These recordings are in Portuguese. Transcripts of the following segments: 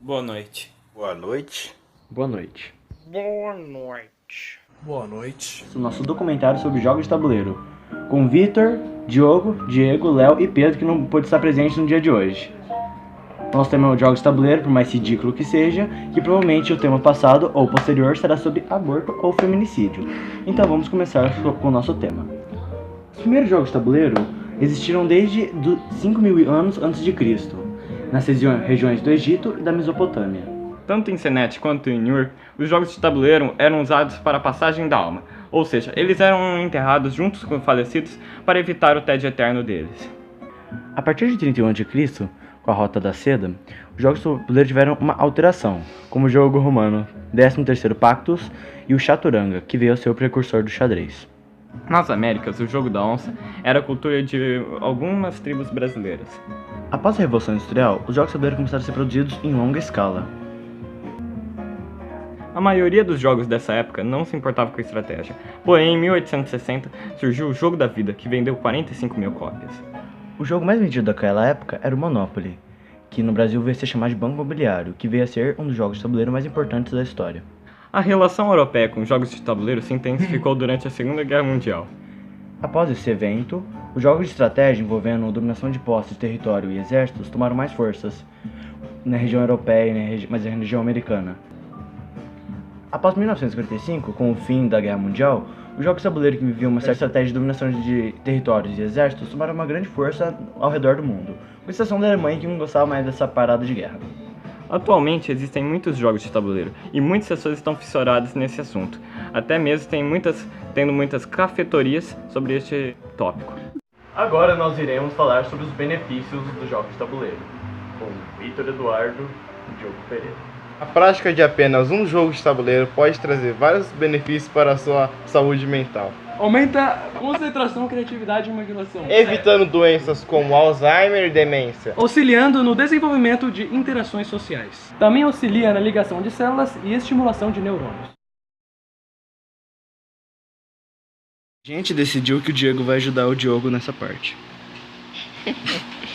Boa noite. Boa noite. Boa noite. Boa noite. Boa noite. Esse é o nosso documentário sobre jogos de tabuleiro, com Vitor, Diogo, Diego, Léo e Pedro, que não pôde estar presente no dia de hoje. Nosso tema é o jogos de tabuleiro, por mais ridículo que seja, que provavelmente o tema passado ou posterior será sobre aborto ou feminicídio. Então vamos começar com o nosso tema. Os primeiros jogos de tabuleiro existiram desde 5.000 anos antes de Cristo, nas regiões do Egito e da Mesopotâmia. Tanto em Senet quanto em Ur, os jogos de tabuleiro eram usados para a passagem da alma, ou seja, eles eram enterrados juntos com os falecidos para evitar o tédio eterno deles. A partir de 31 a.C., com a Rota da Seda, os jogos de tabuleiro tiveram uma alteração, como o jogo romano 13º Pactus e o Chaturanga, que veio a ser o precursor do xadrez. Nas Américas, o jogo da onça era a cultura de algumas tribos brasileiras. Após a Revolução Industrial, os jogos de tabuleiro começaram a ser produzidos em longa escala. A maioria dos jogos dessa época não se importava com a estratégia, porém em 1860 surgiu o Jogo da Vida, que vendeu 45 mil cópias. O jogo mais vendido daquela época era o Monopoly, que no Brasil veio a ser chamado de Banco Imobiliário, que veio a ser um dos jogos de tabuleiro mais importantes da história. A relação europeia com jogos de tabuleiro se intensificou durante a Segunda Guerra Mundial. Após esse evento, os jogos de estratégia envolvendo dominação de posses, território e exércitos tomaram mais forças na região europeia e na região americana. Após 1945, com o fim da Guerra Mundial, os jogos de tabuleiro que viviam uma certa estratégia de dominação de territórios e exércitos tomaram uma grande força ao redor do mundo, com exceção da Alemanha, que não gostava mais dessa parada de guerra. Atualmente existem muitos jogos de tabuleiro e muitas pessoas estão fissuradas nesse assunto. Até mesmo tendo muitas cafetorias sobre este tópico. Agora nós iremos falar sobre os benefícios dos jogos de tabuleiro, com Vitor Eduardo e Diogo Pereira. A prática de apenas um jogo de tabuleiro pode trazer vários benefícios para a sua saúde mental, Aumenta a concentração, criatividade e imaginação. evitando doenças como Alzheimer e demência. Auxiliando no desenvolvimento de interações sociais. Também auxilia na ligação de células e estimulação de neurônios. A gente decidiu que o Diego vai ajudar o Diogo nessa parte.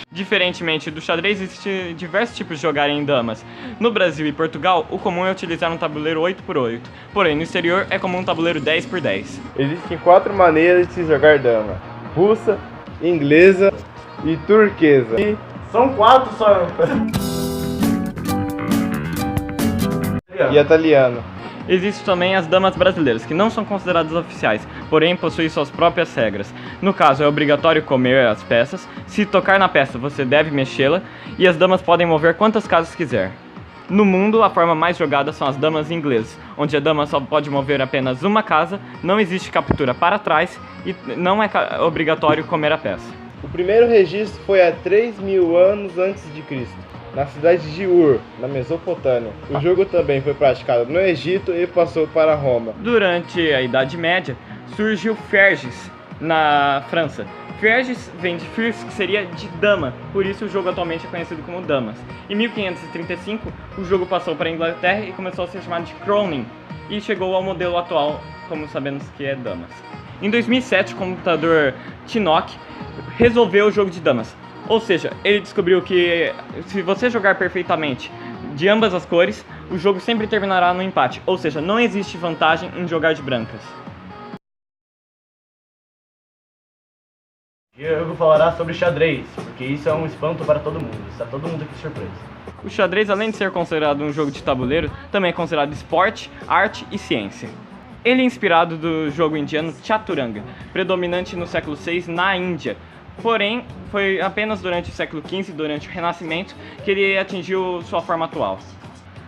Diferentemente do xadrez, existem diversos tipos de jogar em damas. No Brasil e Portugal, o comum é utilizar um tabuleiro 8x8, porém no exterior é comum um tabuleiro 10x10. Existem 4 maneiras de se jogar dama: russa, inglesa e turquesa. E São 4 só! e italiano. Existem também as damas brasileiras, que não são consideradas oficiais, porém possuem suas próprias regras. No caso, é obrigatório comer as peças, se tocar na peça você deve mexê-la, e as damas podem mover quantas casas quiser. No mundo, a forma mais jogada são as damas inglesas, onde a dama só pode mover apenas uma casa, não existe captura para trás e não é obrigatório comer a peça. O primeiro registro foi há 3.000 anos antes de Cristo, na cidade de Ur, na Mesopotâmia. O jogo também foi praticado no Egito e passou para Roma. Durante a Idade Média, surgiu Ferges na França. Ferges vem de Fers, que seria de dama, por isso o jogo atualmente é conhecido como damas. Em 1535, o jogo passou para a Inglaterra e começou a ser chamado de Cronin, e chegou ao modelo atual, como sabemos que é damas. Em 2007, o computador Tinock resolveu o jogo de damas. Ou seja, ele descobriu que se você jogar perfeitamente de ambas as cores, o jogo sempre terminará no empate. Ou seja, não existe vantagem em jogar de brancas. Diego falará sobre xadrez, porque isso é um espanto para todo mundo. Está todo mundo aqui surpreso. O xadrez, além de ser considerado um jogo de tabuleiro, também é considerado esporte, arte e ciência. Ele é inspirado do jogo indiano Chaturanga, predominante no século VI na Índia. Porém, foi apenas durante o século XV, durante o Renascimento, que ele atingiu sua forma atual.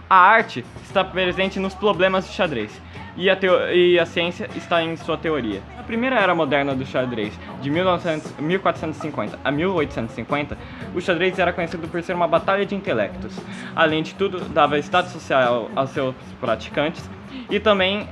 A arte está presente nos problemas de xadrez, e a ciência está em sua teoria. A primeira era moderna do xadrez, de 1450 a 1850, o xadrez era conhecido por ser uma batalha de intelectos. Além de tudo, dava status social aos seus praticantes, e também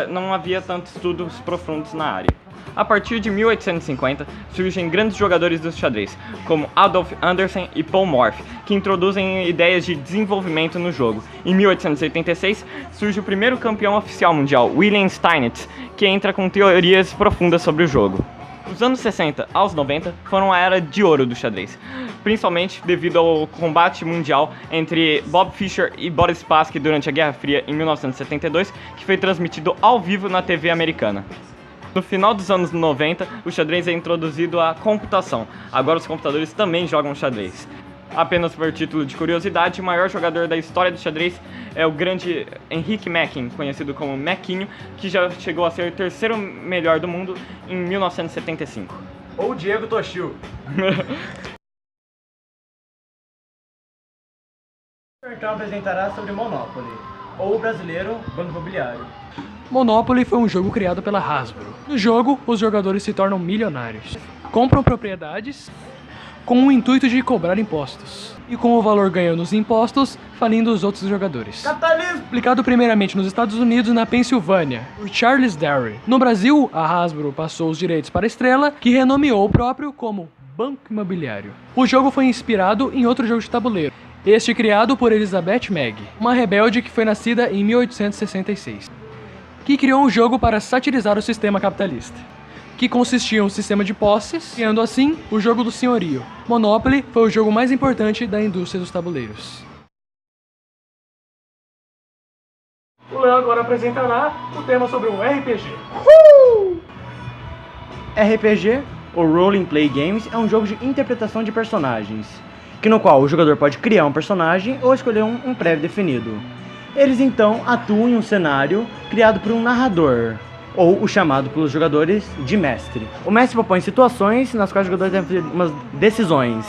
não havia tantos estudos profundos na área. A partir de 1850, surgem grandes jogadores do xadrez, como Adolf Anderssen e Paul Morphy, que introduzem ideias de desenvolvimento no jogo. Em 1886, surge o primeiro campeão oficial mundial, William Steinitz, que entra com teorias profundas sobre o jogo. Os anos 60 aos 90 foram a era de ouro do xadrez, principalmente devido ao combate mundial entre Bob Fischer e Boris Spassky durante a Guerra Fria em 1972, que foi transmitido ao vivo na TV americana. No final dos anos 90, o xadrez é introduzido à computação. Agora os computadores também jogam xadrez. Apenas por título de curiosidade, o maior jogador da história do xadrez é o grande Henrique Mackin, conhecido como Mequinho, que já chegou a ser o terceiro melhor do mundo em 1975. Ou Diego Toshio. Então apresentará sobre Monopoly, ou o brasileiro Banco Imobiliário. Monopoly foi um jogo criado pela Hasbro. No jogo, os jogadores se tornam milionários. Compram propriedades com o intuito de cobrar impostos. E com o valor ganho nos impostos, falindo os outros jogadores. Capitalismo! Aplicado primeiramente nos Estados Unidos e na Pensilvânia, por Charles Darry. No Brasil, a Hasbro passou os direitos para a Estrela, que renomeou o próprio como Banco Imobiliário. O jogo foi inspirado em outro jogo de tabuleiro, este criado por Elizabeth Mag, uma rebelde que foi nascida em 1866, que criou um jogo para satirizar o sistema capitalista, que consistia em um sistema de posses, criando assim o jogo do senhorio. Monopoly foi o jogo mais importante da indústria dos tabuleiros. O Léo agora apresentará o tema sobre um RPG. RPG, ou Role Play Games, é um jogo de interpretação de personagens, no qual o jogador pode criar um personagem ou escolher um pré-definido. Eles então atuam em um cenário criado por um narrador, ou o chamado pelos jogadores de mestre. O mestre propõe situações nas quais os jogadores devem fazer umas decisões,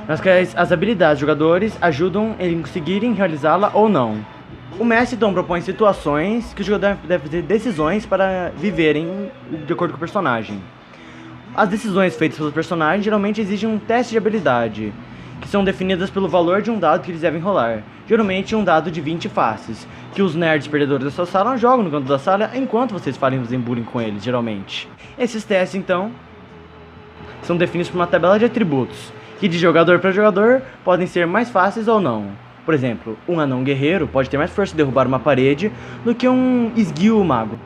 nas quais as habilidades dos jogadores ajudam em conseguirem realizá-la ou não. O mestre então propõe situações que os jogadores devem fazer decisões para viverem de acordo com o personagem. As decisões feitas pelos personagens geralmente exigem um teste de habilidade, que são definidas pelo valor de um dado que eles devem rolar. Geralmente um dado de 20 faces, que os nerds perdedores da sua sala jogam no canto da sala enquanto vocês fazem bullying com eles, geralmente. Esses testes, então, são definidos por uma tabela de atributos, que de jogador para jogador podem ser mais fáceis ou não. Por exemplo, um anão guerreiro pode ter mais força de derrubar uma parede do que um esguio mago.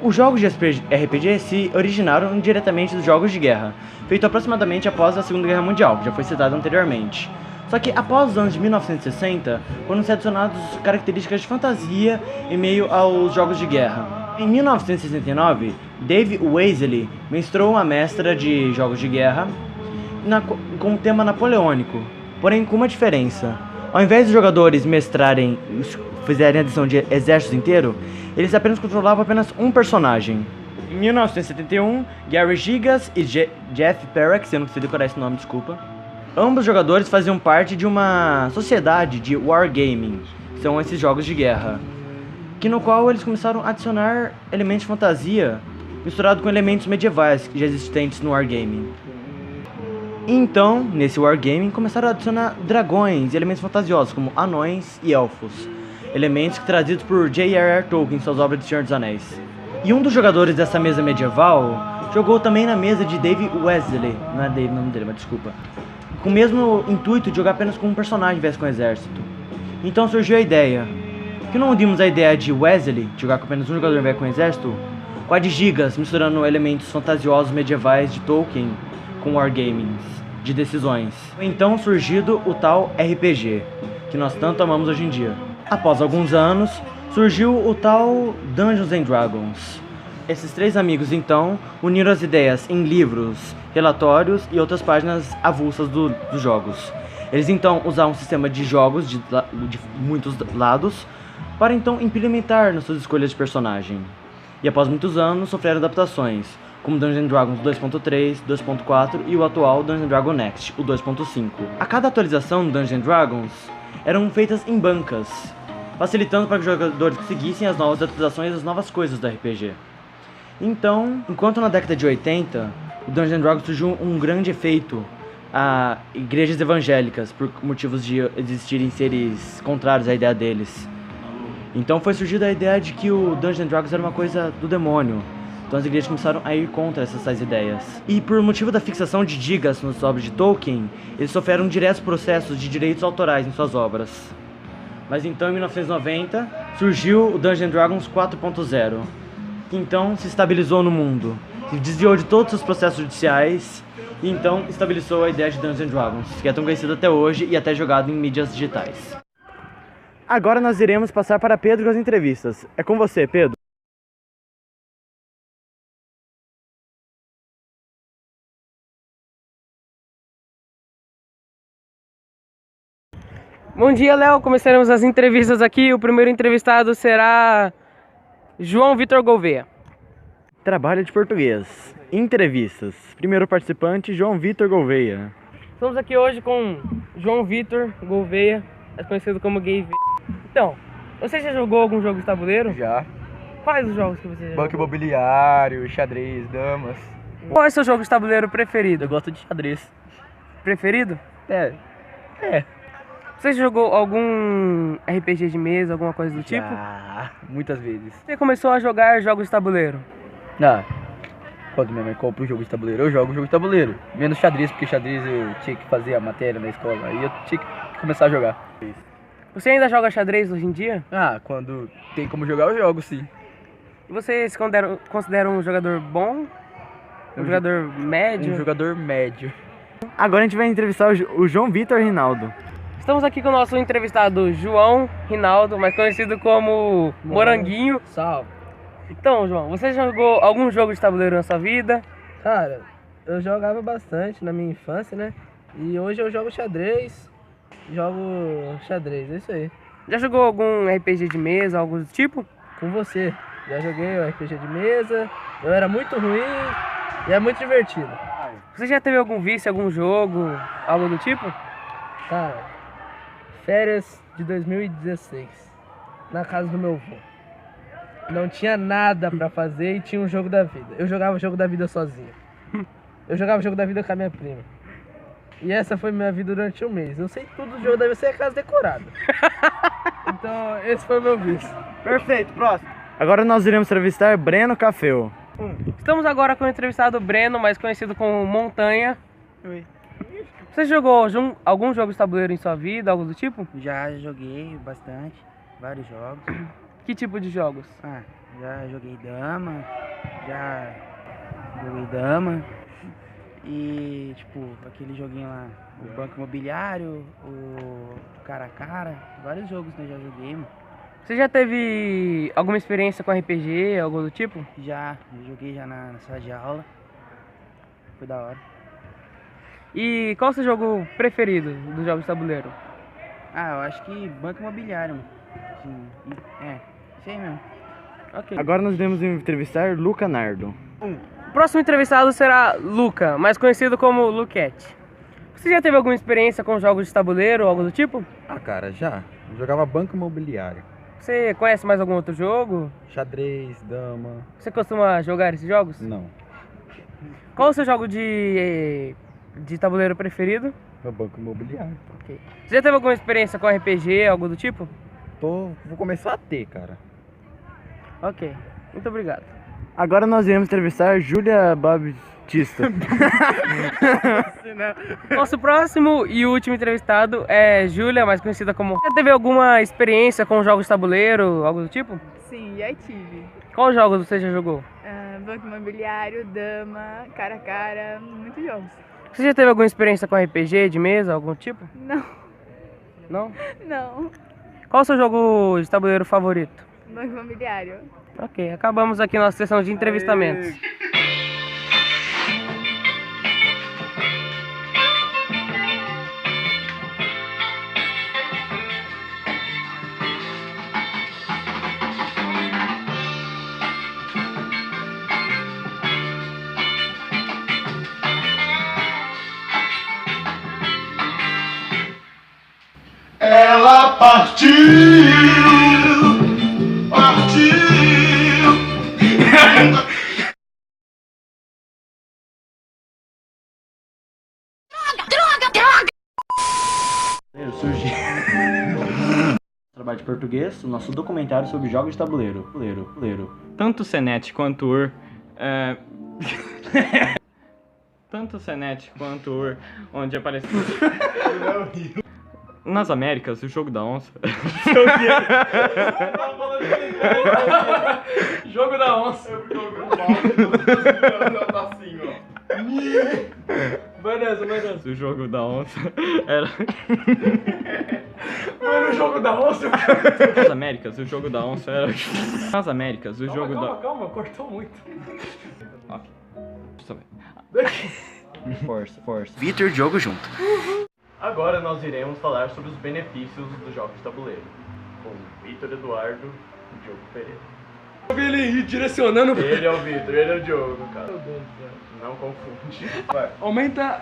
Os jogos de RPG se originaram diretamente dos jogos de guerra, feito aproximadamente após a Segunda Guerra Mundial, que já foi citado anteriormente. Só que após os anos de 1960, foram-se adicionadas características de fantasia em meio aos jogos de guerra. Em 1969, Dave Waisley mestrou uma mestra de jogos de guerra com o tema napoleônico, porém com uma diferença. Ao invés dos jogadores fizerem a adição de exércitos inteiro, eles apenas controlavam apenas um personagem. Em 1971, Gary Gigas e Jeff Perek, se eu não consigo decorar esse nome, desculpa, ambos os jogadores faziam parte de uma sociedade de wargaming, que são esses jogos de guerra, no qual eles começaram a adicionar elementos de fantasia misturado com elementos medievais já existentes no wargaming. Então, nesse wargaming, começaram a adicionar dragões e elementos fantasiosos como anões e elfos, elementos trazidos por J.R.R. Tolkien em suas obras de Senhor dos Anéis. E um dos jogadores dessa mesa medieval jogou também na mesa de Dave Waisley, não é Dave o nome dele, mas desculpa, com o mesmo intuito de jogar apenas com um personagem em vez com um exército. Então surgiu a ideia, que não unimos a ideia de Waisley, de jogar com apenas um jogador em vez com um exército, com a de Gigas, misturando elementos fantasiosos medievais de Tolkien com wargamings de decisões. Então surgido o tal RPG, que nós tanto amamos hoje em dia. Após alguns anos, surgiu o tal Dungeons & Dragons. Esses três amigos, então, uniram as ideias em livros, relatórios e outras páginas avulsas dos jogos. Eles, então, usaram um sistema de jogos de muitos lados para, então, implementar nas suas escolhas de personagem. E após muitos anos, sofreram adaptações, como Dungeons & Dragons 2.3, 2.4 e o atual Dungeons & Dragons Next, o 2.5. A cada atualização do Dungeons & Dragons eram feitas em bancas, facilitando para que os jogadores conseguissem as novas atualizações e as novas coisas do RPG. Então, enquanto na década de 80, o Dungeons & Dragons surgiu um grande efeito a igrejas evangélicas, por motivos de existirem seres contrários à ideia deles. Então foi surgida a ideia de que o Dungeons & Dragons era uma coisa do demônio. Então as igrejas começaram a ir contra essas ideias. E por motivo da fixação de Gigas nas obras de Tolkien, eles sofreram diretos processos de direitos autorais em suas obras. Mas então em 1990 surgiu o Dungeons & Dragons 4.0, que então se estabilizou no mundo. se desviou de todos os processos judiciais e então estabeleceu a ideia de Dungeons & Dragons, que é tão conhecido até hoje e até jogado em mídias digitais. Agora nós iremos passar para Pedro com as entrevistas. É com você, Pedro. Bom dia, Léo. Começaremos as entrevistas aqui. O primeiro entrevistado será João Vitor Gouveia. Trabalho de português. Entrevistas. Primeiro participante, João Vitor Gouveia. Estamos aqui hoje com João Vitor Gouveia, mais conhecido como Gay V. Então, você já jogou algum jogo de tabuleiro? Já. Quais os jogos que você já Banco jogou? imobiliário, xadrez, damas. Qual é o seu jogo de tabuleiro preferido? Eu gosto de xadrez. Preferido? É. Você já jogou algum RPG de mesa, alguma coisa do tipo? Já. Muitas vezes. Você começou a jogar jogos de tabuleiro? Quando minha mãe compra um jogo de tabuleiro, eu jogo jogo de tabuleiro. Menos xadrez, porque xadrez eu tinha que fazer a matéria na escola. Aí eu tinha que começar a jogar. Você ainda joga xadrez hoje em dia? Quando tem como jogar, eu jogo sim. E você se considera um jogador bom? Um jogador médio? Um jogador médio. Agora a gente vai entrevistar o João Vitor Rinaldo. Estamos aqui com o nosso entrevistado João Rinaldo, mais conhecido como Moranguinho. Salve. Então, João, você jogou algum jogo de tabuleiro na sua vida? Cara, eu jogava bastante na minha infância, né? E hoje eu jogo xadrez. É isso aí. Já jogou algum RPG de mesa, algo do tipo? Com você. Já joguei o RPG de mesa. Eu era muito ruim e é muito divertido. Você já teve algum vício, algum jogo, algo do tipo? Cara, férias de 2016. Na casa do meu avô. Não tinha nada pra fazer e tinha um jogo da vida. Eu jogava o jogo da vida sozinho. Eu jogava o jogo da vida com a minha prima. E essa foi minha vida durante um mês. Eu sei tudo do jogo da vida, você é casa decorada. Então, esse foi o meu vício. Perfeito, próximo. Agora nós iremos entrevistar Breno Cafeu. Estamos agora com o entrevistado Breno, mais conhecido como Montanha. Oi. Você jogou algum jogo de tabuleiro em sua vida, algo do tipo? Já joguei bastante, vários jogos. Que tipo de jogos? Já joguei dama e tipo aquele joguinho lá, o Banco Imobiliário, o Cara a Cara, vários jogos que eu já joguei, mano. Você já teve alguma experiência com RPG, algo do tipo? Já joguei já na sala de aula, foi da hora. E qual é o seu jogo preferido dos jogos de tabuleiro? Eu acho que Banco Imobiliário, mano. Assim, isso aí mesmo. Ok. Agora nós iremos entrevistar Luca Nardo. O próximo entrevistado será Luca, mais conhecido como Luquete. Você já teve alguma experiência com jogos de tabuleiro, algo do tipo? Cara, já. Eu jogava Banco Imobiliário. Você conhece mais algum outro jogo? Xadrez, dama. Você costuma jogar esses jogos? Não. Qual é o seu jogo de tabuleiro preferido? É o Banco Imobiliário. Ok. Você já teve alguma experiência com RPG, algo do tipo? Vou começar a ter, cara. Ok, muito obrigado. Agora nós iremos entrevistar Júlia Baptista. Nosso próximo e último entrevistado é Júlia, mais conhecida como... Já teve alguma experiência com jogos de tabuleiro, algo do tipo? Sim, já tive. Qual jogos você já jogou? Banco Imobiliário, Dama, Cara a Cara, muitos jogos. Você já teve alguma experiência com RPG de mesa, algum tipo? Não. Não? Não. Qual o seu jogo de tabuleiro favorito? Banco Imobiliário. Ok, acabamos aqui nossa sessão de entrevistamentos. Ela partiu. Surge trabalho de português, o nosso documentário sobre jogos de tabuleiro. Tanto o Senet quanto o UR... Tanto o Senet quanto o UR, onde apareceu... Nas Américas, o jogo da onça... Jogo da onça. Tá assim, ó. Vai nessa. O jogo da onça era... Mano, o jogo da onça. Nas Américas, o jogo da onça era... Nas Américas, o jogo da... Calma, cortou muito. Ok. Força. Vitor, Diogo junto. Agora nós iremos falar sobre os benefícios dos jogos de tabuleiro. Com Vitor Eduardo e Diogo Pereira. Eu vi ele direcionando. Ele é o Vitor, ele é o Diogo, cara. Não confunde. Vai. Aumenta.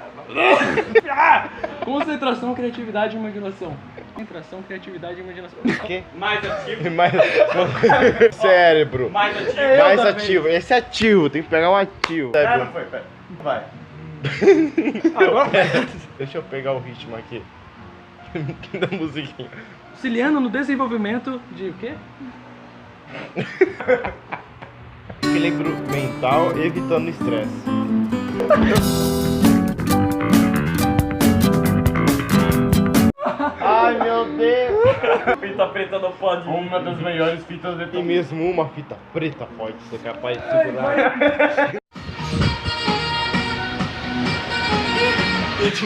Concentração, criatividade e imaginação. Concentração, criatividade e imaginação. Que? Mais ativo. Cérebro. Mais ativo. Mais ativo. Esse é ativo, tem que pegar um ativo. Não foi, pera. Vai. Agora. Deixa eu pegar o ritmo aqui. Da musiquinha. Auxiliando no desenvolvimento de o quê? Equilíbrio mental, evitando estresse. Ai meu Deus! Fita preta não pode. Uma das melhores fitas de... E mesmo uma fita preta pode ser capaz de segurar.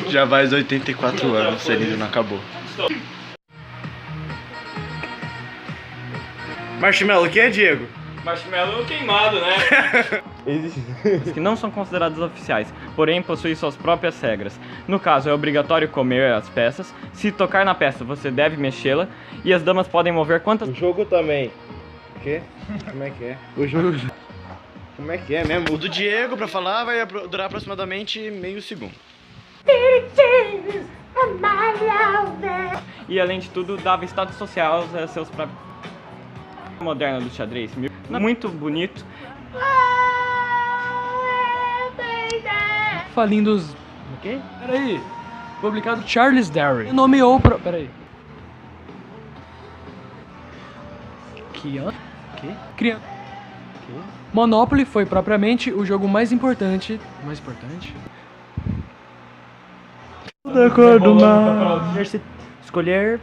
Já faz 84 anos, se ele não acabou. Marshmallow, o que é, Diego? Marshmallow queimado, né? Que não são considerados oficiais, porém possuem suas próprias regras. No caso, é obrigatório comer as peças. Se tocar na peça, você deve mexê-la. E as damas podem mover quantas... O jogo também. O quê? Como é que é? O jogo... Como é que é mesmo? O do Diego, pra falar, vai durar aproximadamente meio segundo. E além de tudo, dava status social aos seus próprios... Moderna do xadrez, muito bonito. Falindos. O quê? Peraí. Publicado Charles Darwin. Nomeou pro. Peraí. Que ano? Que? Criança. Monopoly foi propriamente o jogo mais importante. Mais importante? Da cor do mar. Escolher.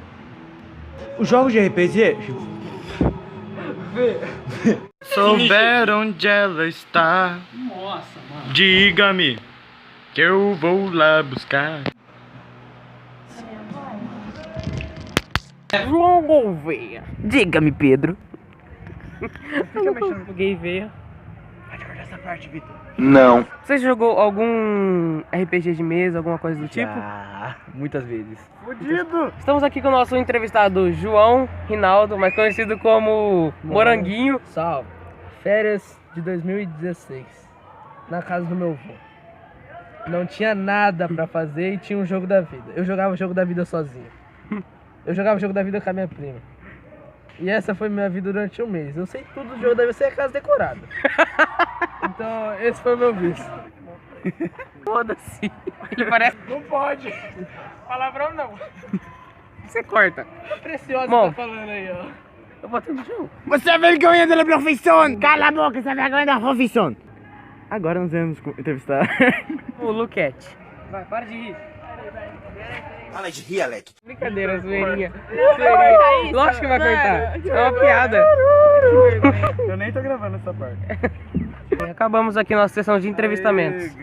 Os jogos de RPG. Souber onde ela está. Nossa, mano. Diga-me que eu vou lá buscar. João Gouveia. Diga-me, Pedro. Fica mexendo com o gay veia. Pode cortar essa parte, Vitor. Não. Você jogou algum RPG de mesa, alguma coisa do tipo? Muitas vezes. Fudido! Estamos aqui com o nosso entrevistado João Rinaldo, mais conhecido como Moranguinho. Salve. Férias de 2016. Na casa do meu avô. Não tinha nada pra fazer e tinha um jogo da vida. Eu jogava o jogo da vida sozinho. Eu jogava o jogo da vida com a minha prima. E essa foi minha vida durante um mês. Eu sei tudo do jogo da vida, sei a casa decorada. Então, esse foi o meu vício. Foda-se. Ele parece... Não pode. Palavrão não. Você corta. É preciosa Bom, que tá falando aí, ó. Eu botei no chão. Você é vergonha da profissão! Cala a boca, você é vergonha da profissão! Agora nós vamos entrevistar O Luquete. Vai, para de rir. Fala de rir, Alec. Brincadeira, zoeirinha. Zoeirinha. Lógico que vai cortar. É uma piada. Eu nem tô gravando essa parte. Acabamos aqui nossa sessão de entrevistamentos.